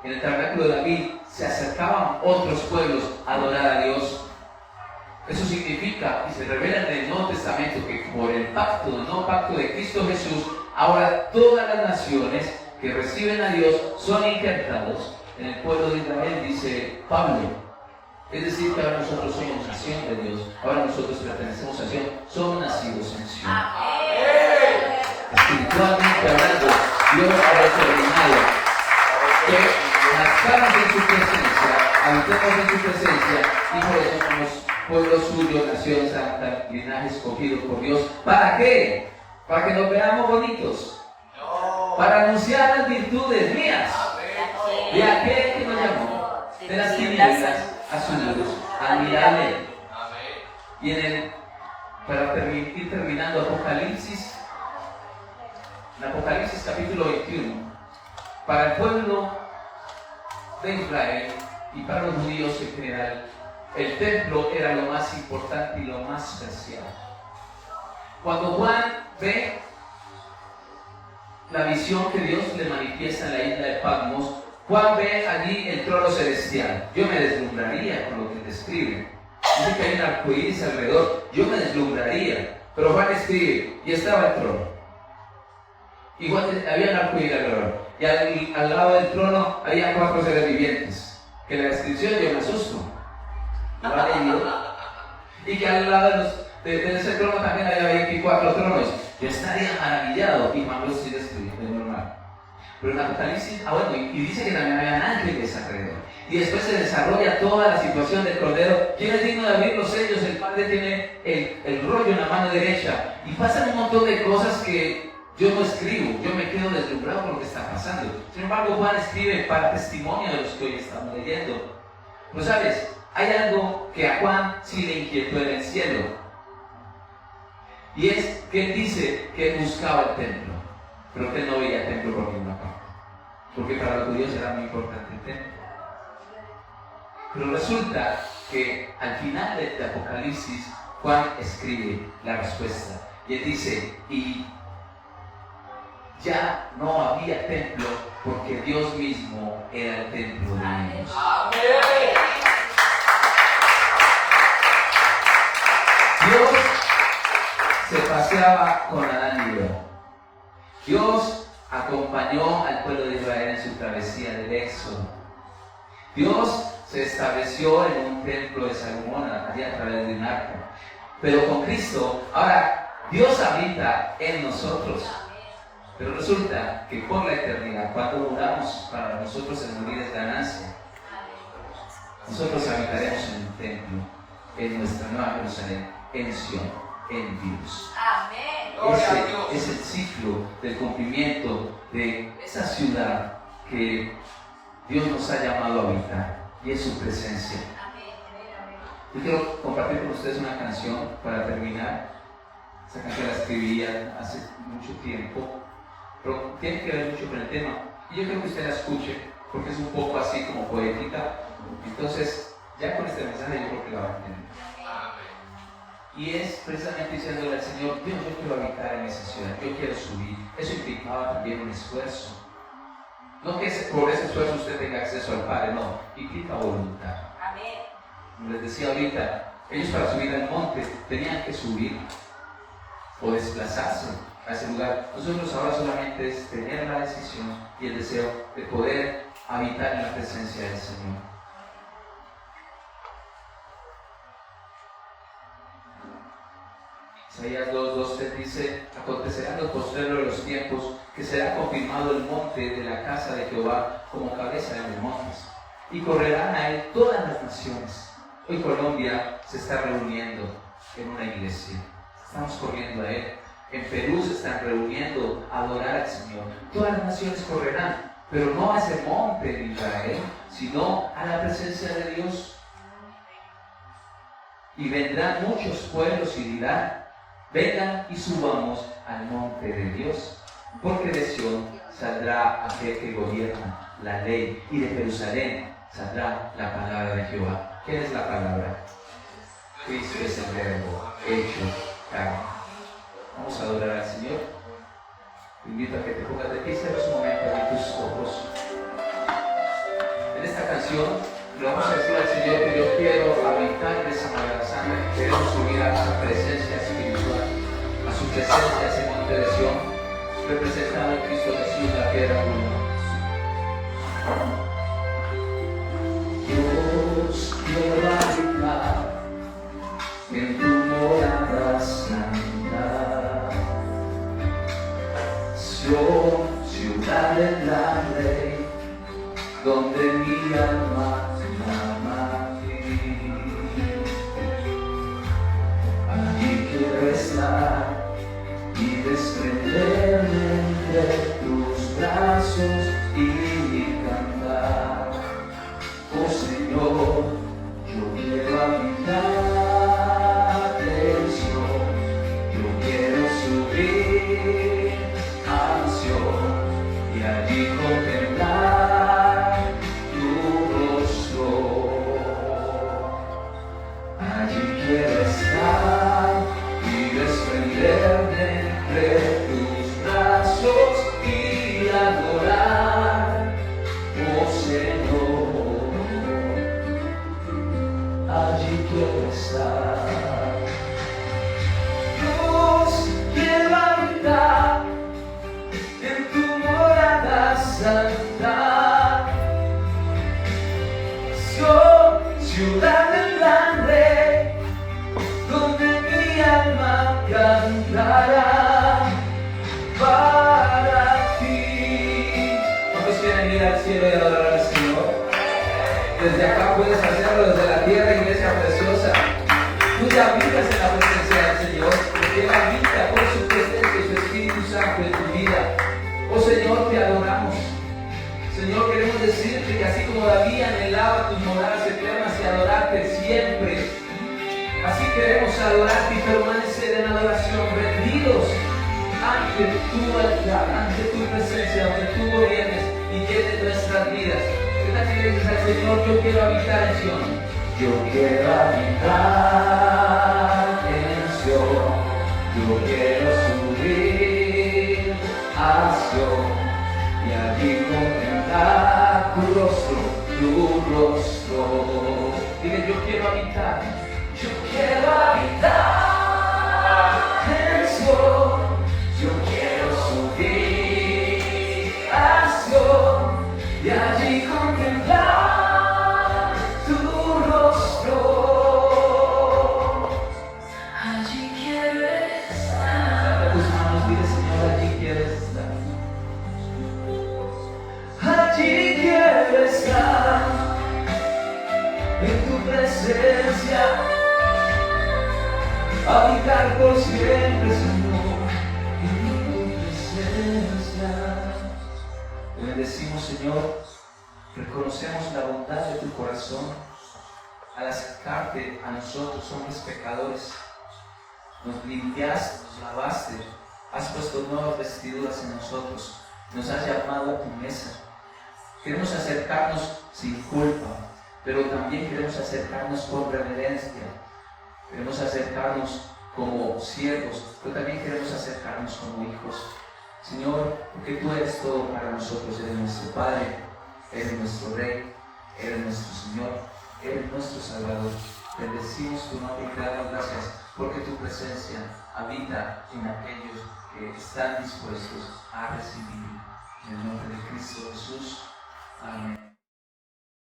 En el tabernáculo de David se acercaban otros pueblos a adorar a Dios. Eso significa, y se revela en el Nuevo Testamento, que por el pacto, el nuevo pacto de Cristo Jesús, ahora todas las naciones que reciben a Dios son injertados en el pueblo de Israel, dice Pablo. Es decir, que ahora nosotros somos nación de Dios, ahora nosotros pertenecemos a Sion, somos nacidos en Sion. Espiritualmente hablando, Dios ha determinado que nazcamos en su presencia, habitemos en su presencia, y por eso somos pueblo suyo, nación santa, linaje escogido por Dios. ¿Para qué? Para que nos veamos bonitos, para anunciar las virtudes mías de aquel que nos llamó de las tinieblas a su luz admirable. Y para ir terminando Apocalipsis, en Apocalipsis capítulo 21, para el pueblo de Israel y para los judíos en general, el templo era lo más importante y lo más preciado. Cuando Juan ve la visión que Dios le manifiesta en la isla de Patmos, Juan ve allí el trono celestial. Yo me deslumbraría con lo que describe. Dice que hay un arcoíris alrededor. Yo me deslumbraría. Pero Juan escribe, y estaba el trono. Igual había un arcoíris alrededor. Y al lado del trono había 4 seres vivientes. Que la descripción yo me asusto. ¿Lo ha leído? Y que al lado de ese trono también había 24 tronos. Yo estaría maravillado. Y Juan lo sigue escribiendo, es normal. Pero en Apocalipsis, y dice que también había ángeles alrededor. Y después se desarrolla toda la situación del Cordero. ¿Quién es digno de abrir los sellos? El Padre tiene el rollo en la mano derecha. Y pasan un montón de cosas que yo no escribo. Yo me quedo deslumbrado por lo que está pasando. Sin embargo, Juan escribe para testimonio de los que hoy estamos leyendo. Pero sabes, hay algo que a Juan sí le inquietó en el cielo. Y es que él dice que él buscaba el templo, pero que él no veía el templo por ninguna parte. Porque para los judíos era muy importante el templo. Pero resulta que al final de Apocalipsis, Juan escribe la respuesta. Y él dice, y ya no había templo porque Dios mismo era el templo de ellos. Dios se paseaba con Adán y Eva. Dios acompañó al pueblo de Israel en su travesía del Éxodo. Dios se estableció en un templo de Salomón allí a través de un arca. Pero con Cristo, ahora Dios habita en nosotros. Pero resulta que por la eternidad, cuando muramos, para nosotros el morir es ganancia. Nosotros habitaremos en un templo, en nuestra nueva Jerusalén, en Sion, en Dios. Ese es el ciclo del cumplimiento de esa ciudad que Dios nos ha llamado a habitar, y es su presencia. Yo quiero compartir con ustedes una canción para terminar. Esa canción la escribí hace mucho tiempo, pero tiene que ver mucho con el tema. Y yo quiero que usted la escuche, porque es un poco así como poética. Entonces, ya con este mensaje yo creo que la va a entender. Y es precisamente diciéndole al Señor: Dios, yo quiero habitar en esa ciudad, yo quiero subir. Eso implicaba también un esfuerzo. No que por ese esfuerzo usted tenga acceso al Padre, no, implica voluntad. Amén. Como les decía ahorita, ellos para subir al monte tenían que subir o desplazarse a ese lugar. Nosotros ahora solamente es tener la decisión y el deseo de poder habitar en la presencia del Señor. Isaías 2:12 dice: acontecerá en los postreros de los tiempos que será confirmado el monte de la casa de Jehová como cabeza de los montes, y correrán a él todas las naciones. Hoy Colombia se está reuniendo en una iglesia, estamos corriendo a él. En Perú se están reuniendo a adorar al Señor. Todas las naciones correrán, pero no a ese monte de Israel, sino a la presencia de Dios. Y vendrán muchos pueblos y dirán: vengan y subamos al monte de Dios, porque de Sión saldrá aquel que gobierna la ley, y de Jerusalén saldrá la palabra de Jehová. ¿Quién es la palabra? Cristo es el verbo hecho carne. Vamos a adorar al Señor. Te invito a que te pongas de pie y cierres un momento de tus ojos. En esta canción le vamos a decir al Señor que yo quiero habitar en esa Morada Santa, que queremos subir a su presencia espiritual, a su presencia, ese monte de Sión, representado en Cristo Jesús, la piedra angular. Dios, quiero habitar en tu morada santa, Sión, ciudad de la ley, donde mi alma clama a ti. Allí quiero estar y desprenderme entre tus brazos y cantar. Oh Señor, yo quiero habitar en Sion, yo quiero subir a Sion y allí contemplar tu rostro. Allí quiero estar y desprenderme entre tus brazos y adorar, oh Señor. Allí quiero estar. Dios, quiero habitar en tu morada santa, Sion, ciudad del gran Rey, donde mi alma cantará para ti. ¿Cuántos quieren ir al cielo y adorar al Señor? Desde acá puedes hacerlo, desde la tierra, iglesia preciosa. Tú ya habitas en la presencia del Señor, porque Él habita por su presencia y su Espíritu Santo en tu vida. Oh Señor, te adoramos. Señor, queremos decirte que así como David anhelaba tus moradas eternas y adorarte siempre, así queremos adorarte y permanecer en adoración, rendidos ante tu altar, ante tu presencia, donde tú gobiernes y llenes nuestras vidas. ¿Qué le dices al Señor? Yo quiero habitar en Sion. Yo quiero habitar en Sion. Yo quiero subir a Sion y allí contemplar tu rostro, tu rostro. Dile: yo quiero habitar. Yo quiero habitar en Sion. Yo quiero subir a Sion y allí contemplar tu rostro. Allí quiero estar. Levanta tus manos, dile: Señor, allí quiero estar. Allí quiero estar en tu presencia, habitar por siempre, Señor, en tu presencia. Te bendecimos, Señor. Reconocemos la bondad de tu corazón al acercarte a nosotros, hombres pecadores. Nos limpiaste, nos lavaste, has puesto nuevas vestiduras en nosotros. nos has llamado a tu mesa. Queremos acercarnos sin culpa, pero también queremos acercarnos con reverencia. Queremos acercarnos como siervos, pero también queremos acercarnos como hijos. Señor, porque tú eres todo para nosotros, eres nuestro Padre, eres nuestro Rey, eres nuestro Señor, eres nuestro Salvador. Bendecimos tu nombre y te damos gracias porque tu presencia habita en aquellos que están dispuestos a recibir. En el nombre de Cristo Jesús. Amén.